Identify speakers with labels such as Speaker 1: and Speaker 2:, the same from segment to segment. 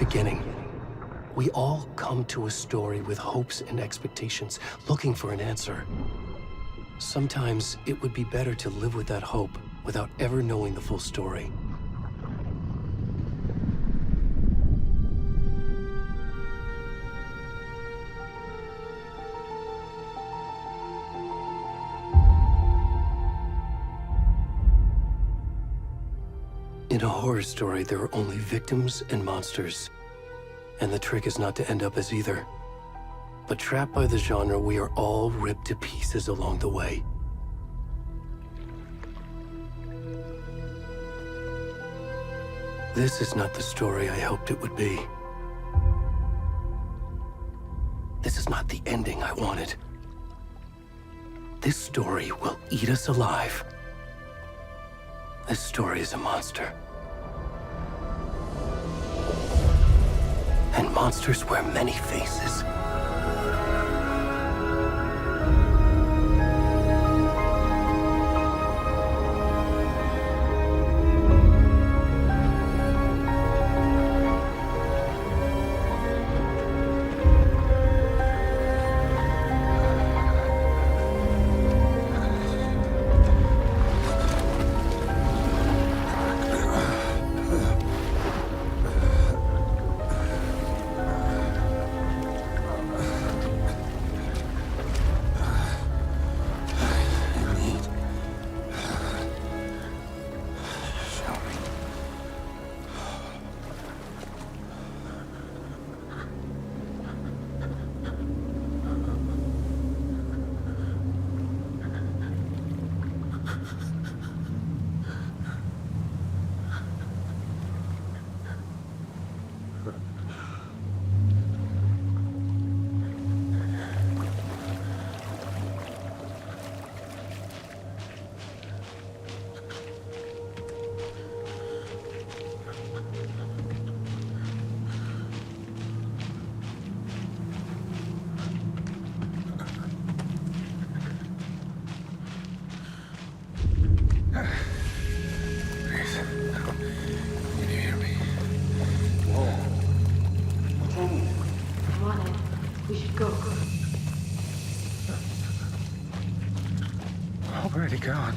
Speaker 1: beginning. We all come to a story with hopes and expectations, looking for an answer. Sometimes it would be better to live with that hope without ever knowing the full story. In a horror story, there are only victims and monsters. And the trick is not to end up as either. But trapped by the genre, we are all ripped to pieces along the way. This is not the story I hoped it would be. This is not the ending I wanted. This story will eat us alive. This story is a monster. And monsters wear many faces.
Speaker 2: Already gone.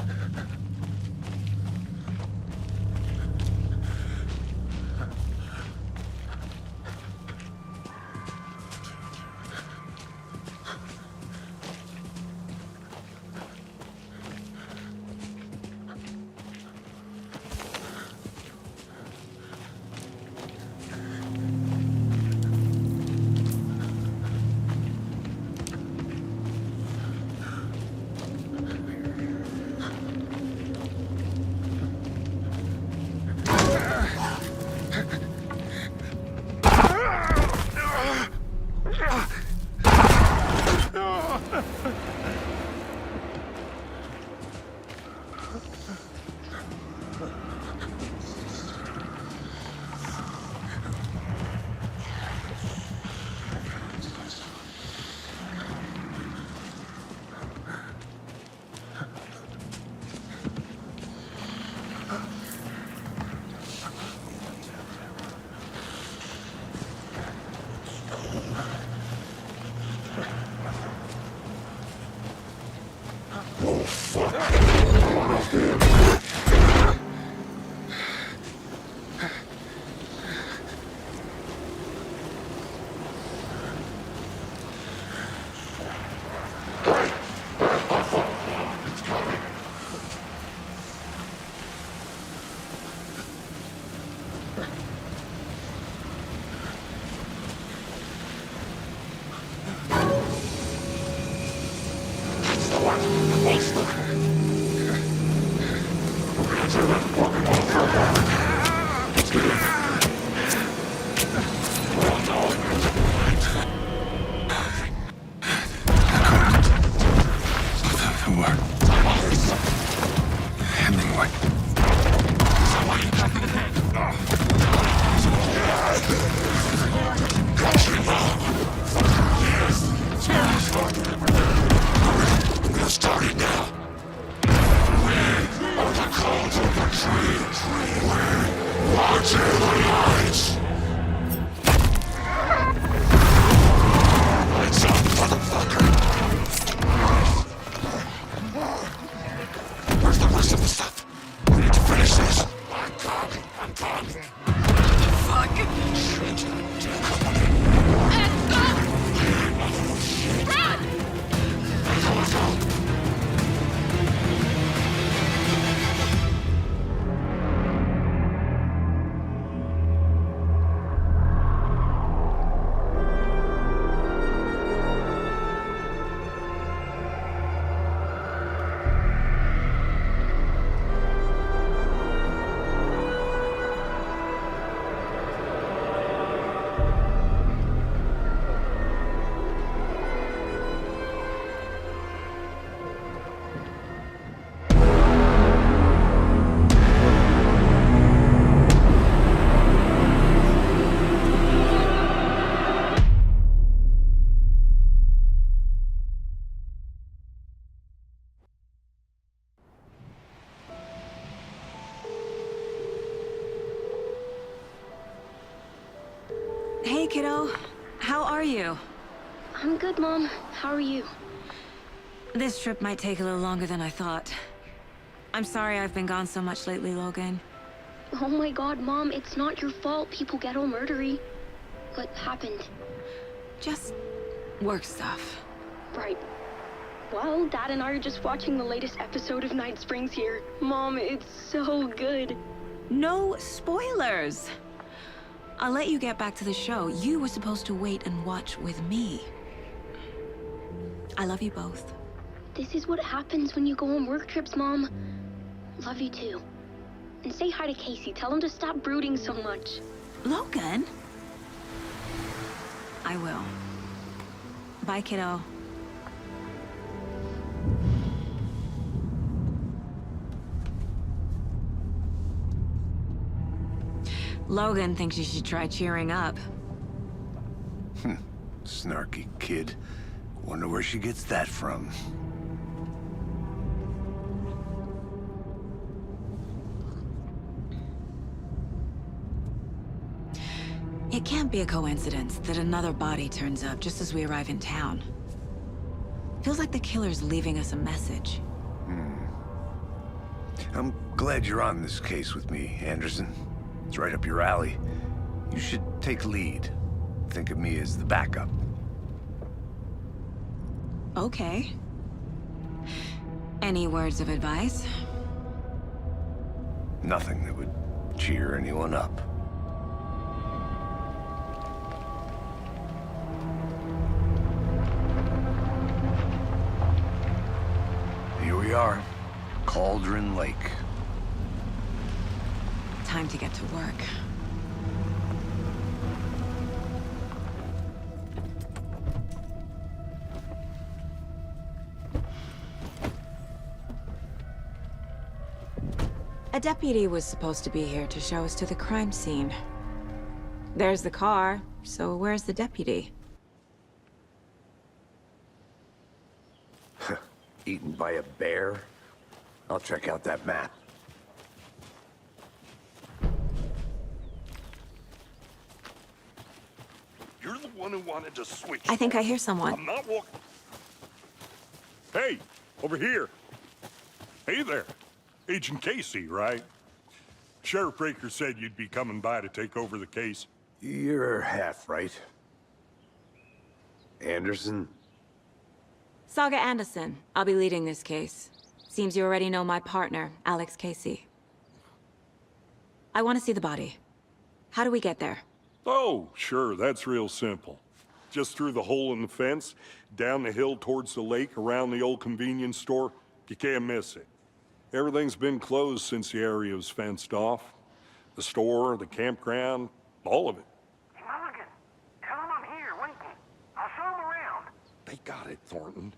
Speaker 3: you?
Speaker 4: I'm good, Mom. How are you?
Speaker 3: This trip might take a little longer than I thought. I'm sorry I've been gone so much lately, Logan.
Speaker 4: Oh my god, Mom, it's not your fault people get all murdery. What happened?
Speaker 3: Just work stuff.
Speaker 4: Right. Well, Dad and I are just watching the latest episode of Night Springs here. Mom, it's so good.
Speaker 3: No spoilers! I'll let you get back to the show. You were supposed to wait and watch with me. I love you both.
Speaker 4: This is what happens when you go on work trips, Mom. Love you too. And say hi to Casey. Tell him to stop brooding so much.
Speaker 3: Logan? I will. Bye, kiddo. Logan thinks you should try cheering up.
Speaker 5: Snarky kid. Wonder where she gets that from.
Speaker 3: It can't be a coincidence that another body turns up just as we arrive in town. Feels like the killer's leaving us a message.
Speaker 5: I'm glad you're on this case with me, Anderson. It's right up your alley. You should take lead. Think of me as the backup.
Speaker 3: Okay. Any words of advice?
Speaker 5: Nothing that would cheer anyone up. Here we are, Cauldron Lake.
Speaker 3: Time to get to work. A deputy was supposed to be here to show us to the crime scene. There's the car, so where's the deputy?
Speaker 5: Eaten by a bear? I'll check out that map.
Speaker 6: You're the one who wanted to switch.
Speaker 3: I think I hear someone.
Speaker 6: I'm not walking. Hey, over here. Hey there. Agent Casey, right? Sheriff Breaker said you'd be coming by to take over the case.
Speaker 5: You're half right. Anderson?
Speaker 3: Saga Anderson. I'll be leading this case. Seems you already know my partner, Alex Casey. I want to see the body. How do we get there?
Speaker 6: Oh, sure, that's real simple. Just through the hole in the fence, down the hill towards the lake, around the old convenience store. You can't miss it. Everything's been closed since the area was fenced off. The store, the campground, all of it.
Speaker 2: Hey, Mulligan, tell him I'm here waiting. I'll show him around.
Speaker 6: They got it, Thornton.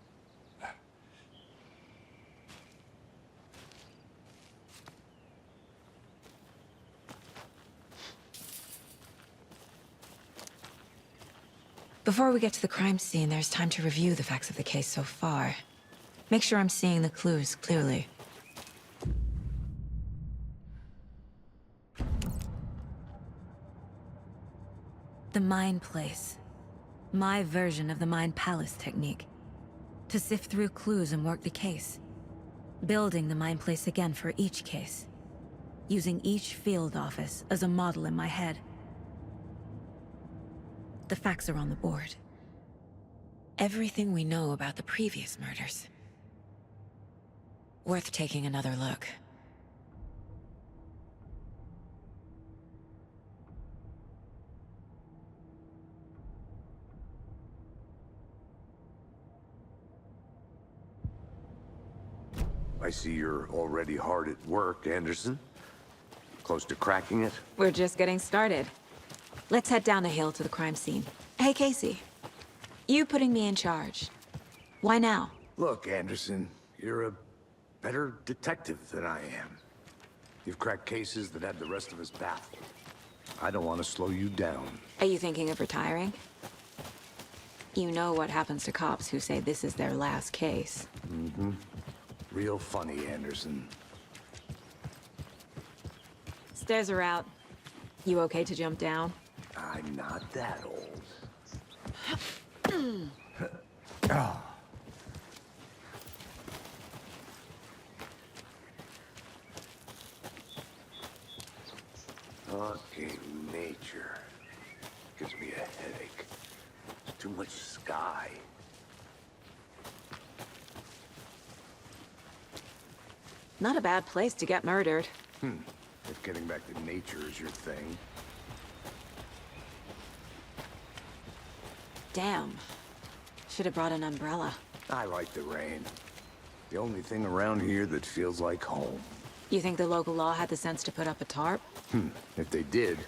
Speaker 3: Before we get to the crime scene, there's time to review the facts of the case so far. Make sure I'm seeing the clues clearly. The Mind Place. My version of the Mind Palace technique. To sift through clues and work the case. Building the Mind Place again for each case. Using each field office as a model in my head. The facts are on the board. Everything we know about the previous murders. Worth taking another look.
Speaker 5: I see you're already hard at work, Anderson. Close to cracking it?
Speaker 3: We're just getting started. Let's head down the hill to the crime scene. Hey, Casey. You putting me in charge. Why now?
Speaker 5: Look, Anderson, you're a better detective than I am. You've cracked cases that had the rest of us baffled. I don't want to slow you down.
Speaker 3: Are you thinking of retiring? You know what happens to cops who say this is their last case.
Speaker 5: Mm-hmm. Real funny, Anderson.
Speaker 3: Stairs are out. You okay to jump down?
Speaker 5: I'm not that old. Fucking nature. Gives me a headache. Too much sky.
Speaker 3: Not a bad place to get murdered.
Speaker 5: If getting back to nature is your thing.
Speaker 3: Damn. Should have brought an umbrella.
Speaker 5: I like the rain. The only thing around here that feels like home.
Speaker 3: You think the local law had the sense to put up a tarp?
Speaker 5: If they did,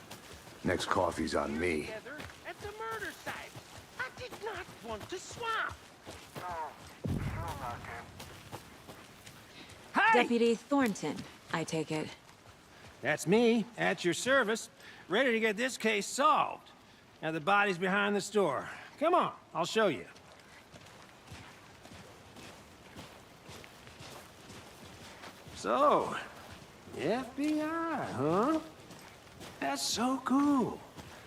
Speaker 5: next coffee's on me.
Speaker 2: Together at the murder site. I did not want to swap. No, sure not, Ken.
Speaker 7: Hey!
Speaker 3: Deputy Thornton, I take it.
Speaker 7: That's me, at your service, ready to get this case solved. Now the body's behind the store. Come on, I'll show you. So, the FBI, huh? That's so cool.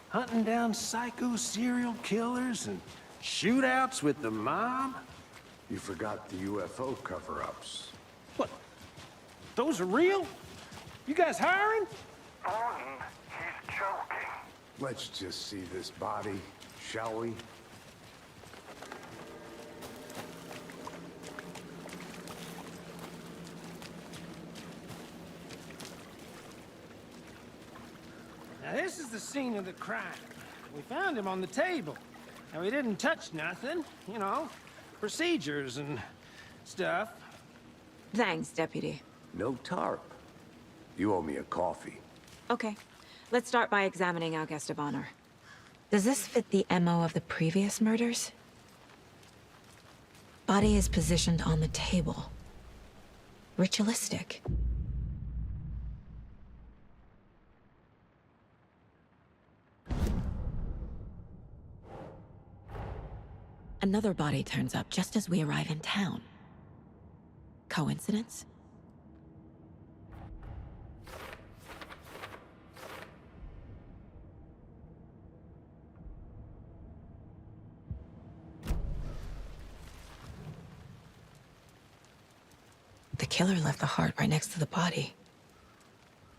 Speaker 7: Hunting down psycho serial killers and shootouts with the mob?
Speaker 5: You forgot the UFO cover-ups.
Speaker 7: What? Those are real? You guys hiring?
Speaker 2: Thornton, he's joking.
Speaker 5: Let's just see this body, shall we?
Speaker 7: Now this is the scene of the crime. We found him on the table. And we didn't touch nothing, you know, procedures and stuff.
Speaker 3: Thanks, Deputy.
Speaker 5: No tarp. You owe me a coffee.
Speaker 3: Okay, let's start by examining our guest of honor. Does this fit the MO of the previous murders? Body is positioned on the table. Ritualistic. Another body turns up just as we arrive in town. Coincidence? The killer left the heart right next to the body.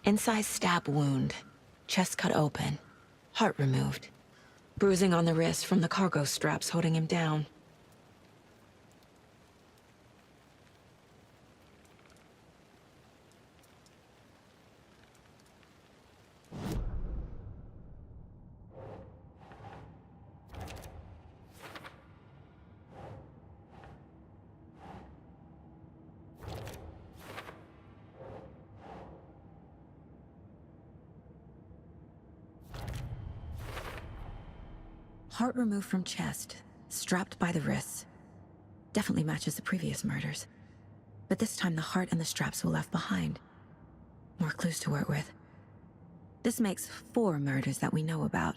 Speaker 3: Inside stab wound, chest cut open, heart removed. Bruising on the wrist from the cargo straps holding him down. Heart removed from chest, strapped by the wrists. Definitely matches the previous murders. But this time the heart and the straps were left behind. More clues to work with. This makes 4 murders that we know about.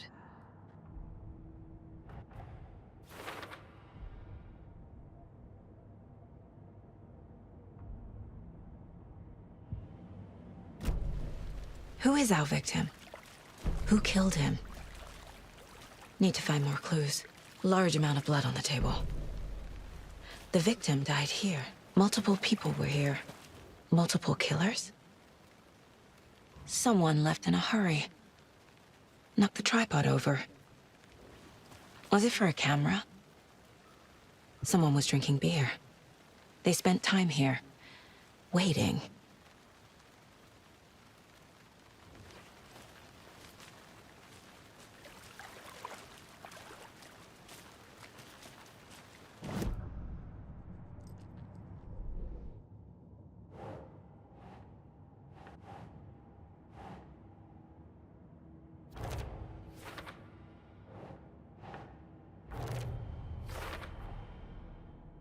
Speaker 3: Who is our victim? Who killed him? Need to find more clues. Large amount of blood on the table. The victim died here. Multiple people were here. Multiple killers? Someone left in a hurry. Knocked the tripod over. Was it for a camera? Someone was drinking beer. They spent time here, waiting.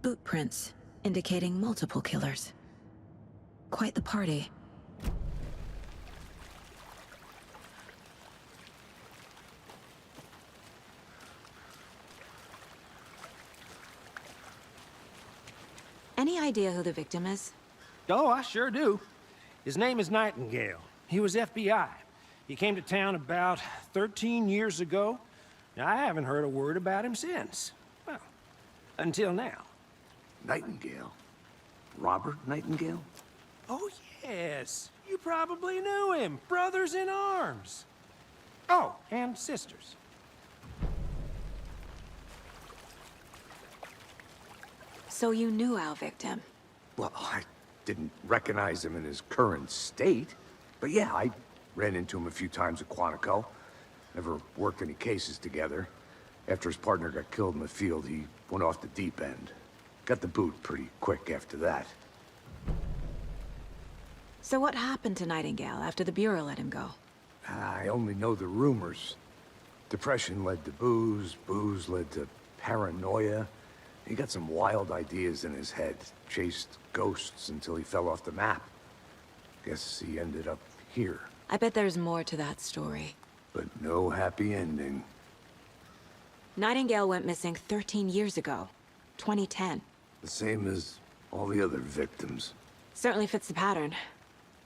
Speaker 3: Boot prints, indicating multiple killers. Quite the party. Any idea who the victim is?
Speaker 7: Oh, I sure do. His name is Nightingale. He was FBI. He came to town about 13 years ago. Now, I haven't heard a word about him since. Well, until now.
Speaker 5: Nightingale? Robert Nightingale?
Speaker 7: Oh, yes. You probably knew him. Brothers in arms. Oh, and sisters.
Speaker 3: So you knew our victim?
Speaker 5: Well, I didn't recognize him in his current state. But yeah, I ran into him a few times at Quantico. Never worked any cases together. After his partner got killed in the field, he went off the deep end. Got the boot pretty quick after that.
Speaker 3: So what happened to Nightingale after the Bureau let him go?
Speaker 5: I only know the rumors. Depression led to booze, booze led to paranoia. He got some wild ideas in his head, chased ghosts until he fell off the map. Guess he ended up here.
Speaker 3: I bet there's more to that story.
Speaker 5: But no happy ending.
Speaker 3: Nightingale went missing 13 years ago, 2010.
Speaker 5: The same as all the other victims.
Speaker 3: Certainly fits the pattern.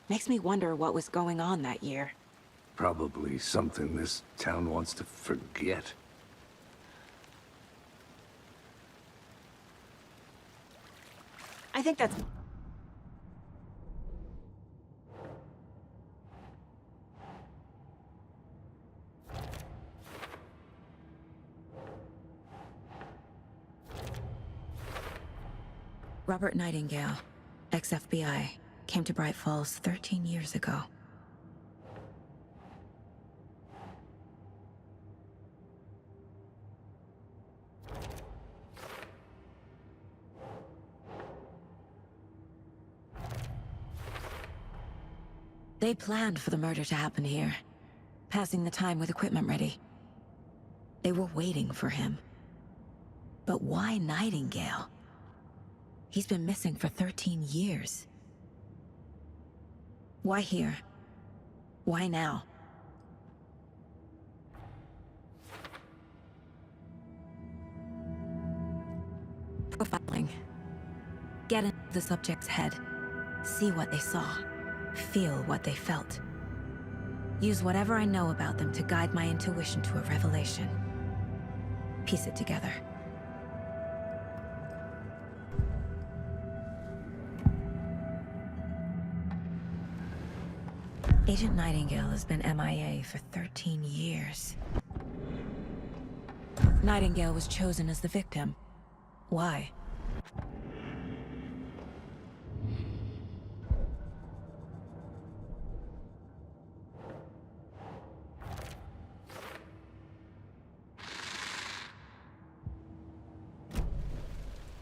Speaker 3: Makes me wonder what was going on that year.
Speaker 5: Probably something this town wants to forget.
Speaker 3: I think that's... Robert Nightingale, ex-FBI, came to Bright Falls 13 years ago. They planned for the murder to happen here, passing the time with equipment ready. They were waiting for him. But why Nightingale? He's been missing for 13 years. Why here? Why now? Profiling. Get into the subject's head. See what they saw. Feel what they felt. Use whatever I know about them to guide my intuition to a revelation. Piece it together. Agent Nightingale has been MIA for 13 years. Nightingale was chosen as the victim. Why?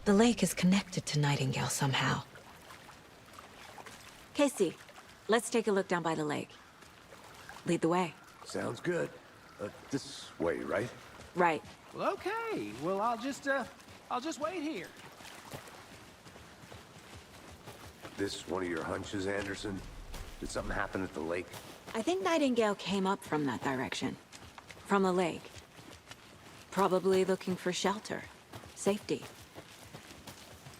Speaker 3: The lake is connected to Nightingale somehow. Casey, let's take a look down by the lake. Lead the way.
Speaker 5: Sounds good. This way, right?
Speaker 3: Right.
Speaker 7: Well, okay. Well, I'll just wait here.
Speaker 5: This one of your hunches, Anderson? Did something happen at the lake?
Speaker 3: I think Nightingale came up from that direction. From the lake. Probably looking for shelter. Safety.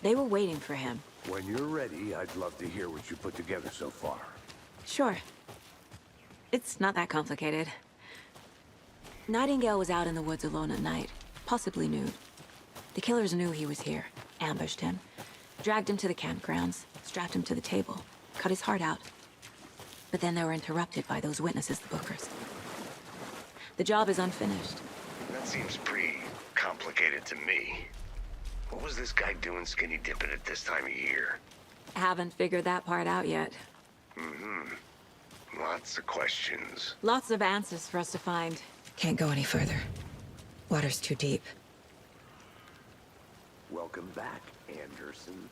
Speaker 3: They were waiting for him.
Speaker 5: When you're ready, I'd love to hear what you put together so far.
Speaker 3: Sure. It's not that complicated. Nightingale was out in the woods alone at night, possibly nude. The killers knew he was here, ambushed him, dragged him to the campgrounds, strapped him to the table, cut his heart out. But then they were interrupted by those witnesses, the Bookers. The job is unfinished.
Speaker 8: That seems pretty complicated to me. What was this guy doing skinny dipping at this time of year?
Speaker 3: Haven't figured that part out yet.
Speaker 8: Lots of questions.
Speaker 3: Lots of answers for us to find. Can't go any further. Water's too deep.
Speaker 5: Welcome back, Anderson.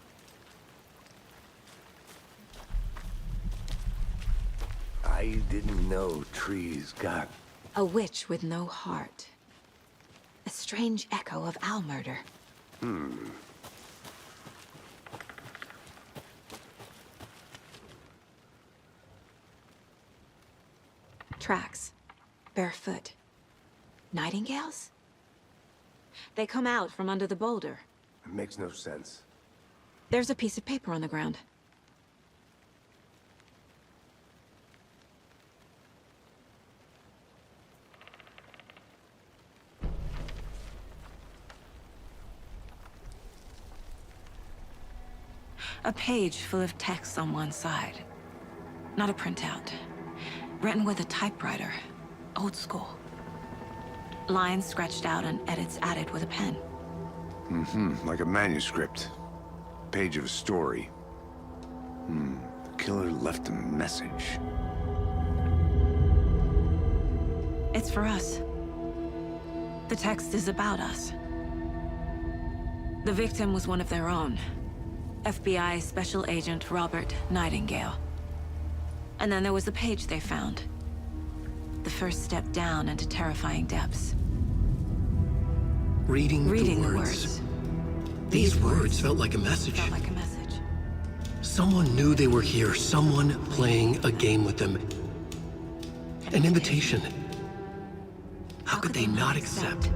Speaker 5: I didn't know trees got...
Speaker 3: A witch with no heart. A strange echo of owl murder. Tracks. Barefoot. Nightingales? They come out from under the boulder.
Speaker 5: It makes no sense.
Speaker 3: There's a piece of paper on the ground. A page full of text on one side. Not a printout. Written with a typewriter. Old school. Lines scratched out and edits added with a pen.
Speaker 5: Like a manuscript. Page of a story. The killer left a message.
Speaker 3: It's for us. The text is about us. The victim was one of their own. FBI Special Agent Robert Nightingale. And then there was the page they found. The first step down into terrifying depths.
Speaker 1: Reading
Speaker 3: the
Speaker 1: words.
Speaker 3: words.
Speaker 1: These words felt like a message.
Speaker 3: Felt like a message.
Speaker 1: Someone knew they were here, someone playing a game with them. An invitation. How could they not accept,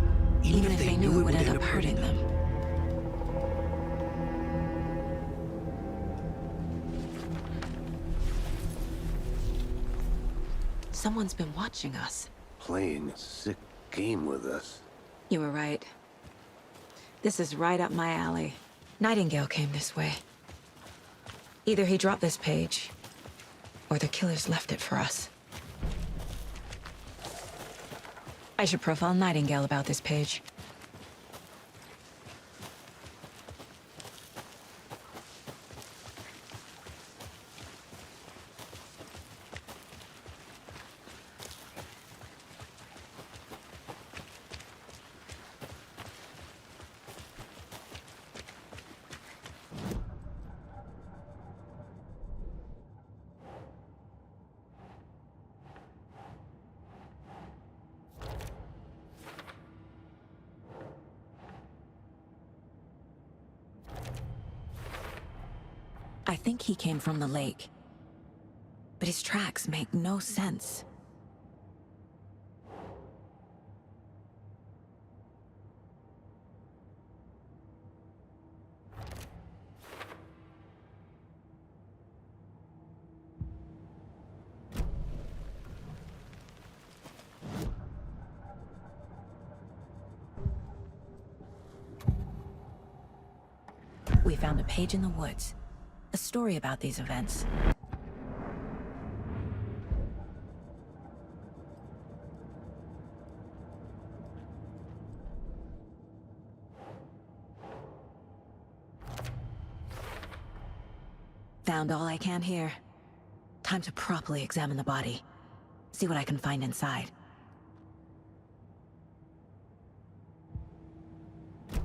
Speaker 1: even if they knew it would end up hurting them?
Speaker 3: Someone's been watching us.
Speaker 5: Playing a sick game with us.
Speaker 3: You were right. This is right up my alley. Nightingale came this way. Either he dropped this page, or the killers left it for us. I should profile Nightingale about this page. I think he came from the lake. But his tracks make no sense. We found a page in the woods. A story about these events. Found all I can here. Time to properly examine the body. See what I can find inside.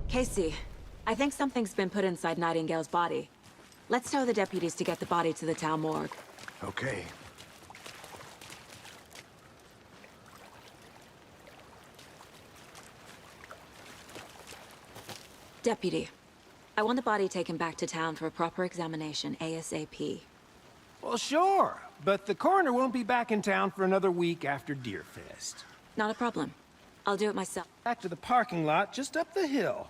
Speaker 3: Casey, I think something's been put inside Nightingale's body. Let's tell the deputies to get the body to the town morgue.
Speaker 5: Okay.
Speaker 3: Deputy, I want the body taken back to town for a proper examination ASAP.
Speaker 7: Well, sure, but the coroner won't be back in town for another week after Deerfest.
Speaker 3: Not a problem. I'll do it myself.
Speaker 7: Back to the parking lot just up the hill.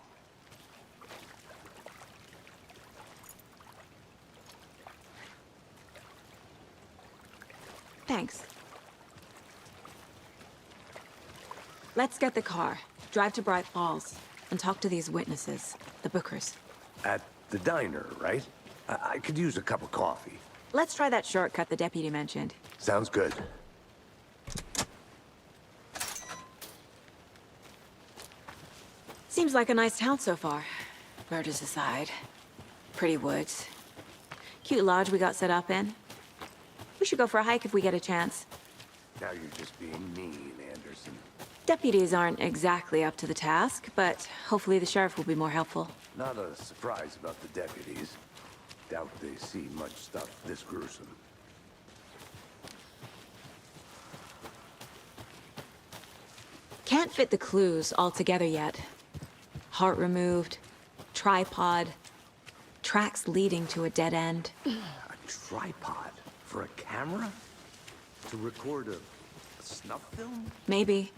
Speaker 3: Thanks. Let's get the car, drive to Bright Falls, and talk to these witnesses, the Bookers.
Speaker 5: At the diner, right? I could use a cup of coffee.
Speaker 3: Let's try that shortcut the deputy mentioned.
Speaker 5: Sounds good.
Speaker 3: Seems like a nice town so far. Murders aside. Pretty woods. Cute lodge we got set up in. We should go for a hike if we get a chance.
Speaker 5: Now you're just being mean, Anderson.
Speaker 3: Deputies aren't exactly up to the task, but hopefully the sheriff will be more helpful.
Speaker 5: Not a surprise about the deputies. Doubt they see much stuff this gruesome.
Speaker 3: Can't fit the clues all together yet. Heart removed, tripod, tracks leading to a dead end.
Speaker 5: A tripod? For a camera? To record a snuff film?
Speaker 3: Maybe.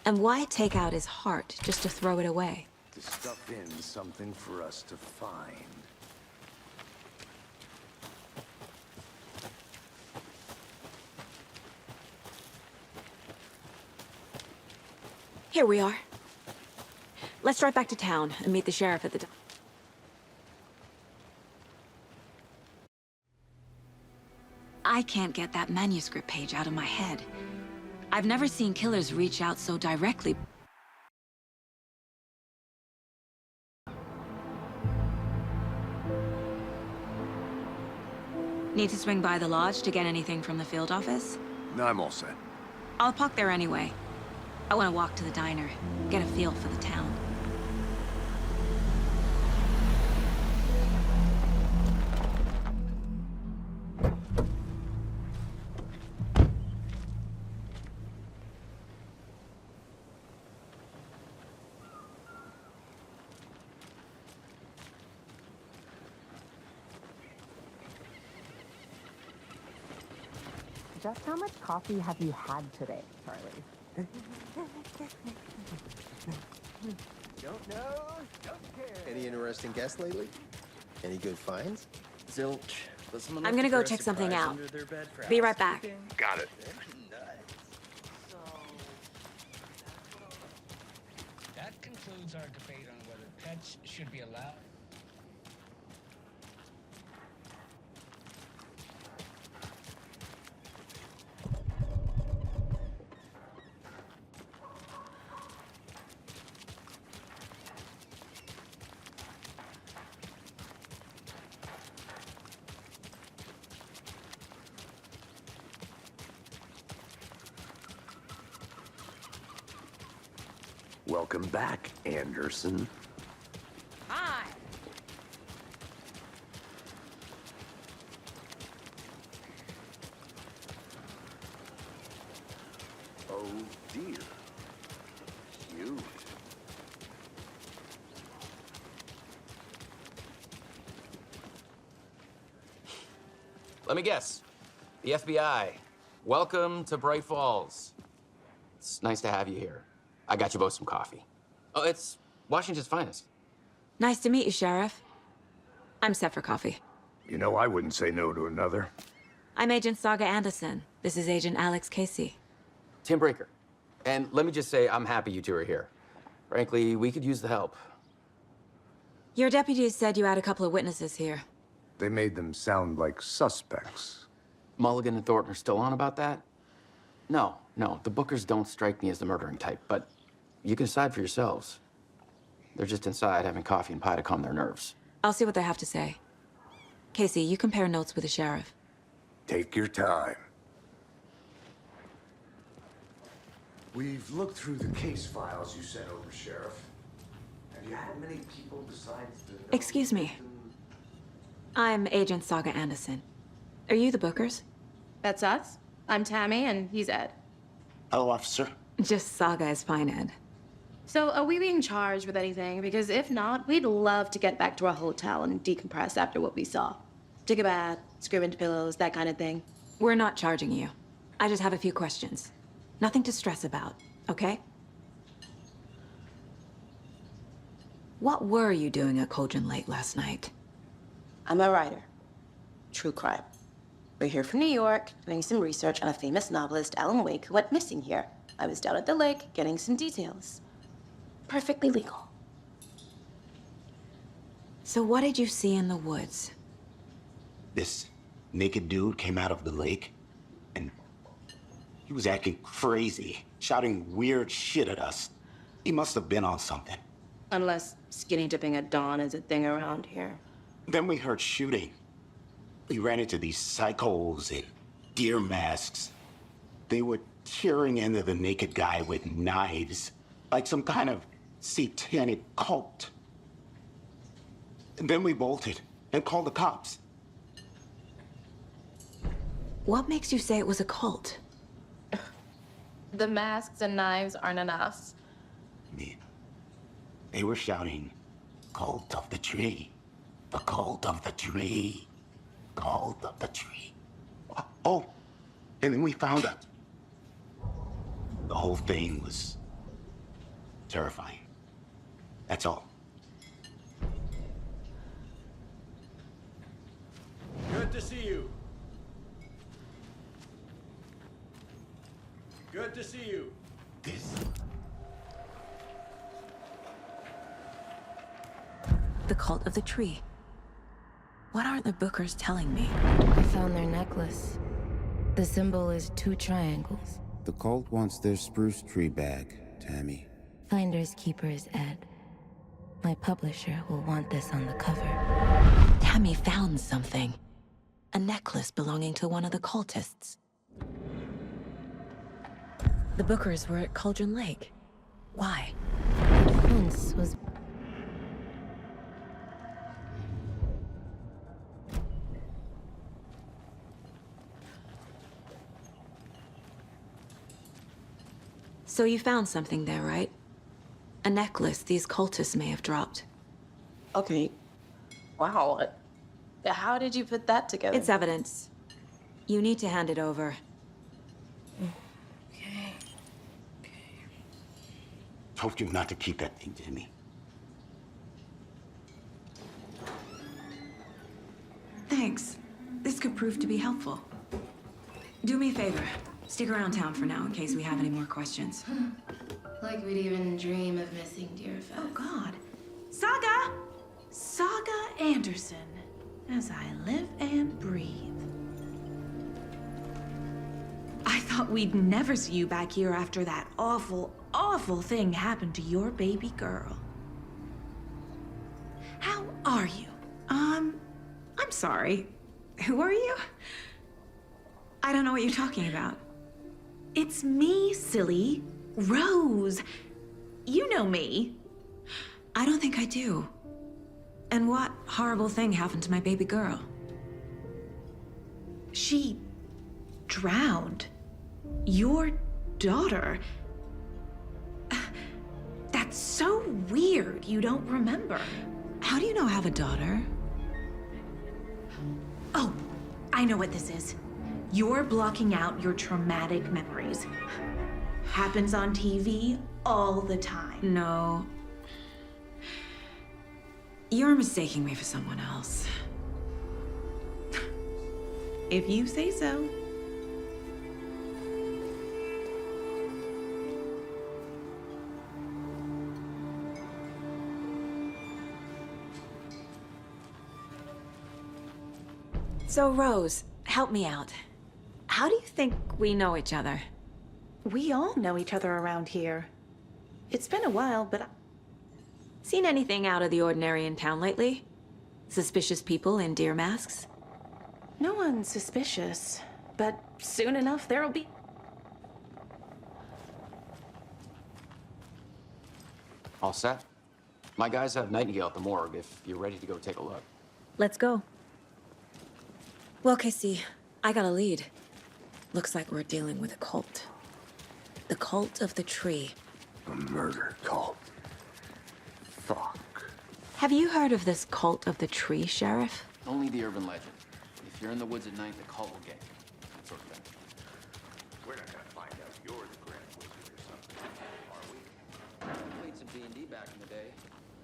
Speaker 3: And why take out his heart just to throw it away?
Speaker 5: To stuff in something for us to find.
Speaker 3: Here we are. Let's drive back to town and meet the sheriff at the... I can't get that manuscript page out of my head. I've never seen killers reach out so directly. Need to swing by the lodge to get anything from the field office?
Speaker 5: No, I'm all set.
Speaker 3: I'll park there anyway. I want to walk to the diner, get a feel for the town.
Speaker 9: Just how much coffee have you had today, Charlie?
Speaker 10: Don't know, don't care. Any interesting guests lately? Any good finds?
Speaker 11: Zilch. But someone
Speaker 3: I'm
Speaker 11: left
Speaker 3: gonna
Speaker 11: a
Speaker 3: go
Speaker 11: pair of
Speaker 3: check something
Speaker 11: surprise
Speaker 3: out.
Speaker 11: under their bed for
Speaker 3: Be right back.
Speaker 11: housekeeping.
Speaker 8: Got it.
Speaker 12: That concludes our debate on whether pets should be allowed.
Speaker 5: Welcome back, Anderson.
Speaker 3: Hi!
Speaker 5: Oh dear. Cute.
Speaker 13: Let me guess. The FBI. Welcome to Bright Falls. It's nice to have you here. I got you both some coffee. Oh, it's Washington's finest.
Speaker 3: Nice to meet you, Sheriff. I'm set for coffee.
Speaker 5: You know, I wouldn't say no to another.
Speaker 3: I'm Agent Saga Anderson. This is Agent Alex Casey.
Speaker 13: Tim Breaker. And let me just say, I'm happy you two are here. Frankly, we could use the help.
Speaker 3: Your deputies said you had a couple of witnesses here.
Speaker 5: They made them sound like suspects.
Speaker 13: Mulligan and Thornton are still on about that? No, the Bookers don't strike me as the murdering type, but you can decide for yourselves. They're just inside having coffee and pie to calm their nerves.
Speaker 3: I'll see what they have to say. Casey, you compare notes with the sheriff.
Speaker 5: Take your time.
Speaker 14: We've looked through the case files you sent over, Sheriff. Have you had many people besides the...
Speaker 3: Excuse me. I'm Agent Saga Anderson. Are you the Bookers?
Speaker 15: That's us. I'm Tammy, and he's Ed.
Speaker 11: Hello, officer.
Speaker 3: Just Saga is fine, Ed.
Speaker 15: So, are we being charged with anything? Because if not, we'd love to get back to our hotel and decompress after what we saw. Take a bath, scream into pillows, that kind of thing.
Speaker 3: We're not charging you. I just have a few questions. Nothing to stress about, okay? What were you doing at Cauldron Lake last night?
Speaker 15: I'm a writer. True crime. We're here from New York, doing some research on a famous novelist, Alan Wake, who went missing here. I was down at the lake, getting some details. Perfectly legal.
Speaker 3: So what did you see in the woods?
Speaker 11: This naked dude came out of the lake, and he was acting crazy, shouting weird shit at us. He must have been on something.
Speaker 15: Unless skinny dipping at dawn is a thing around here.
Speaker 11: Then we heard shooting. We ran into these psychos in deer masks. They were tearing into the naked guy with knives, like some kind of satanic cult. And then we bolted and called the cops.
Speaker 3: What makes you say it was a cult?
Speaker 15: The masks and knives aren't enough.
Speaker 11: They were shouting, "Cult of the tree, the cult of the tree, cult of the tree." Oh, and then we found it. The whole thing was terrifying. That's all.
Speaker 14: Good to see you. Good to see you.
Speaker 3: The cult of the tree. What aren't the Bookers telling me?
Speaker 4: I found their necklace.
Speaker 16: The symbol is 2 triangles.
Speaker 17: The cult wants their spruce tree back, Tammy.
Speaker 16: Finders keepers, Ed. My publisher will want this on the cover.
Speaker 3: Tammy found something. A necklace belonging to one of the cultists. The Bookers were at Cauldron Lake. Why?
Speaker 16: The fence was...
Speaker 3: So you found something there, right? A necklace these cultists may have dropped.
Speaker 15: Okay. Wow. How did you put that together?
Speaker 3: It's evidence. You need to hand it over.
Speaker 16: Okay.
Speaker 11: Told you not to keep that thing, Jimmy.
Speaker 3: Thanks. This could prove to be helpful. Do me a favor. Stick around town for now in case we have any more questions.
Speaker 16: Like we'd even dream of missing dear Fez.
Speaker 18: Oh, God. Saga! Saga Anderson. As I live and breathe. I thought we'd never see you back here after that awful, awful thing happened to your baby girl. How are you? I'm sorry. Who are you? I don't know what you're talking about. It's me, silly. Rose. You know me.
Speaker 3: I don't think I do. And what horrible thing happened to my baby girl?
Speaker 18: She drowned. Your daughter. That's so weird you don't remember.
Speaker 3: How do you know I have a daughter?
Speaker 18: Oh, I know what this is. You're blocking out your traumatic memories. Happens on TV all the time.
Speaker 3: No. You're mistaking me for someone else.
Speaker 18: If you say so.
Speaker 3: So, Rose, help me out. How do you think we know each other?
Speaker 18: We all know each other around here. It's been a while, but...
Speaker 3: Seen anything out of the ordinary in town lately? Suspicious people in deer masks?
Speaker 18: No one's suspicious, but soon enough there'll be...
Speaker 13: All set? My guys have Nightingale at the morgue if you're ready to go take a look.
Speaker 3: Let's go. Well, Casey, I got a lead. Looks like we're dealing with a cult. The cult of the tree.
Speaker 5: A murder cult. Fuck.
Speaker 3: Have you heard of this cult of the tree, Sheriff?
Speaker 13: Only the urban legend. If you're in the woods at night, the cult will get you. That sort of thing.
Speaker 5: We're not gonna find out you're the Grand Wizard or something, are we?
Speaker 13: I played some D&D back in the day.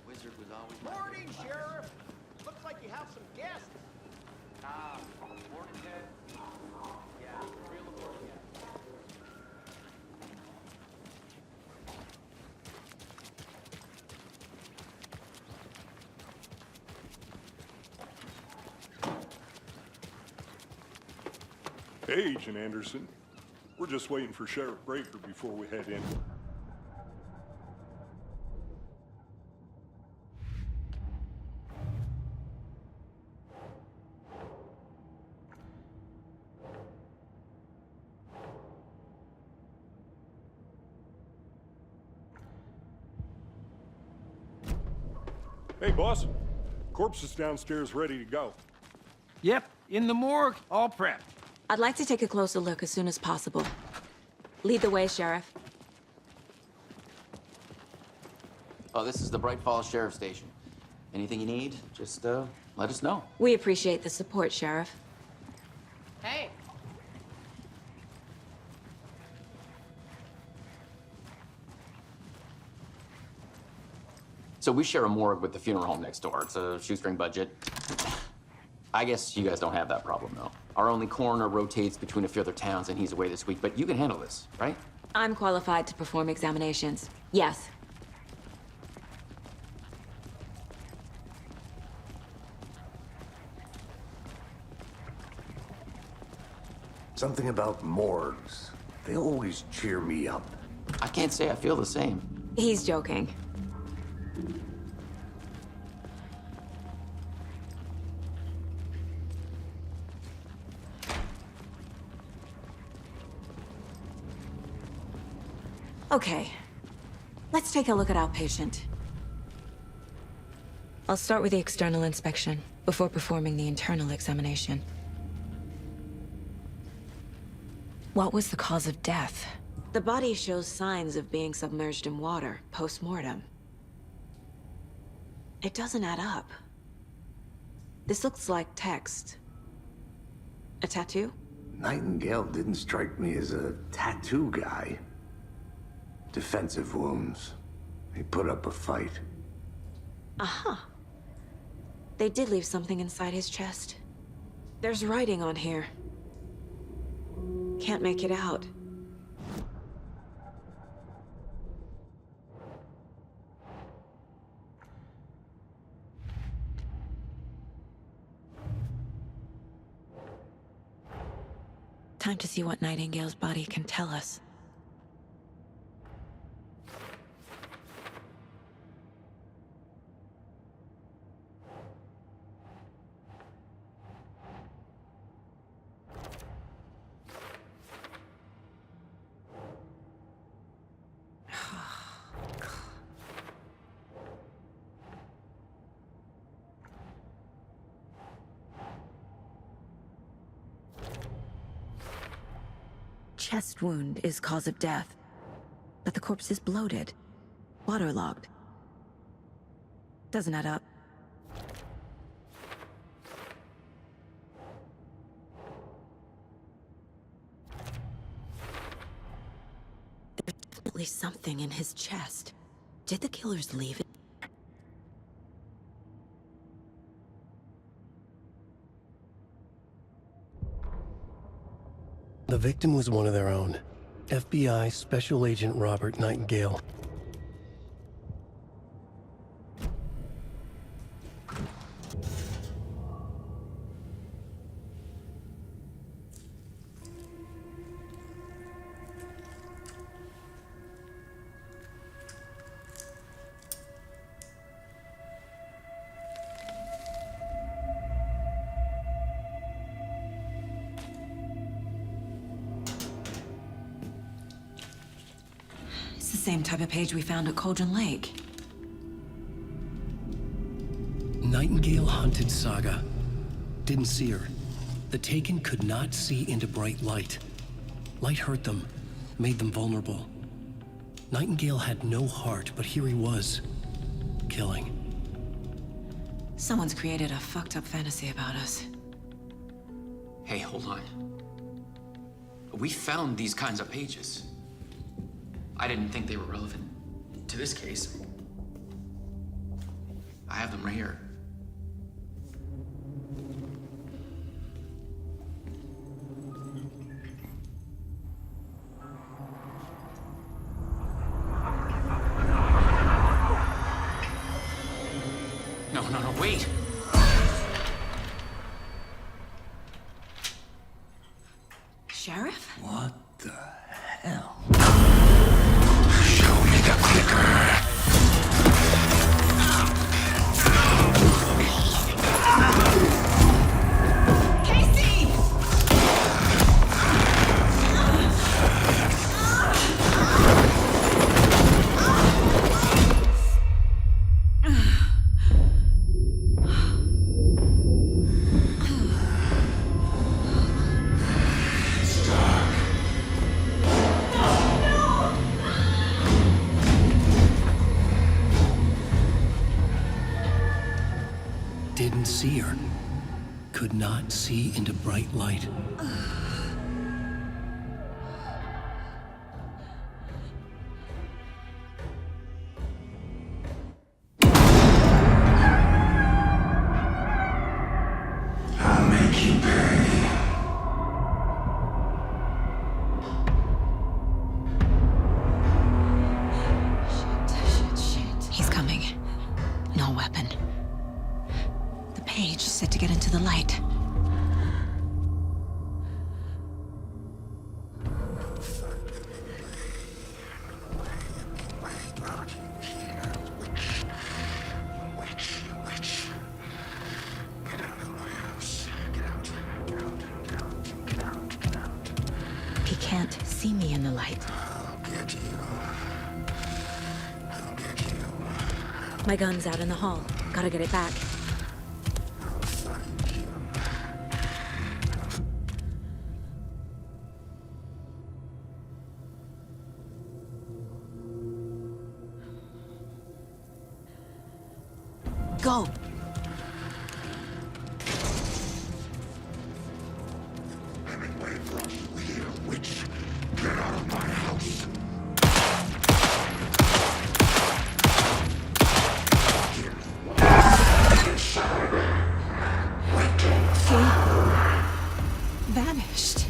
Speaker 13: Wizard was always my
Speaker 2: Morning,
Speaker 13: favorite class.
Speaker 2: Sheriff. Looks like you have some guests.
Speaker 13: Morning, Ted. Yeah, real important, yeah.
Speaker 6: Hey, Agent Anderson. We're just waiting for Sheriff Breaker before we head in. Hey, boss. Corpse is downstairs ready to go.
Speaker 7: Yep, in the morgue, all prepped.
Speaker 3: I'd like to take a closer look as soon as possible. Lead the way, Sheriff.
Speaker 13: Oh, this is the Bright Falls Sheriff Station. Anything you need, just let us know.
Speaker 3: We appreciate the support, Sheriff.
Speaker 15: Hey.
Speaker 13: So we share a morgue with the funeral home next door. It's a shoestring budget. I guess you guys don't have that problem, though. Our only coroner rotates between a few other towns, and he's away this week, but you can handle this, right?
Speaker 3: I'm qualified to perform examinations. Yes.
Speaker 14: Something about morgues. They always cheer me up.
Speaker 13: I can't say I feel the same.
Speaker 3: He's joking. Okay, let's take a look at our patient. I'll start with the external inspection before performing the internal examination. What was the cause of death? The body shows signs of being submerged in water post-mortem. It doesn't add up. This looks like text. A tattoo?
Speaker 14: Nightingale didn't strike me as a tattoo guy. Defensive wounds. He put up a fight.
Speaker 3: Uh-huh. They did leave something inside his chest. There's writing on here. Can't make it out. Time to see what Nightingale's body can tell us. Chest wound is cause of death, but the corpse is bloated, waterlogged. Doesn't add up. There's definitely something in his chest. Did the killers leave it?
Speaker 1: The victim was one of their own. FBI Special Agent Robert Nightingale.
Speaker 3: Same type of page we found at Cauldron Lake.
Speaker 1: Nightingale hunted Saga. Didn't see her. The Taken could not see into bright light. Light hurt them, made them vulnerable. Nightingale had no heart, but here he was, killing.
Speaker 3: Someone's created a fucked up fantasy about us.
Speaker 13: Hey, hold on. We found these kinds of pages. I didn't think they were relevant to this case. I have them right here. No, wait!
Speaker 3: Sheriff?
Speaker 14: What the hell?
Speaker 11: Show me the clicker.
Speaker 18: Casey!
Speaker 1: Didn't see her. Could not see into bright light.
Speaker 11: I'll make you pay.
Speaker 3: Shit. He's coming. No weapon. The page said to get into the light. see me in the light.
Speaker 17: I'll get you. I'll get you.
Speaker 3: My gun's out in the hall. Gotta get it back.
Speaker 17: I'll find you.
Speaker 3: Go!
Speaker 17: Hemingway brought you here, witch. Get out of my house.
Speaker 18: Vanished.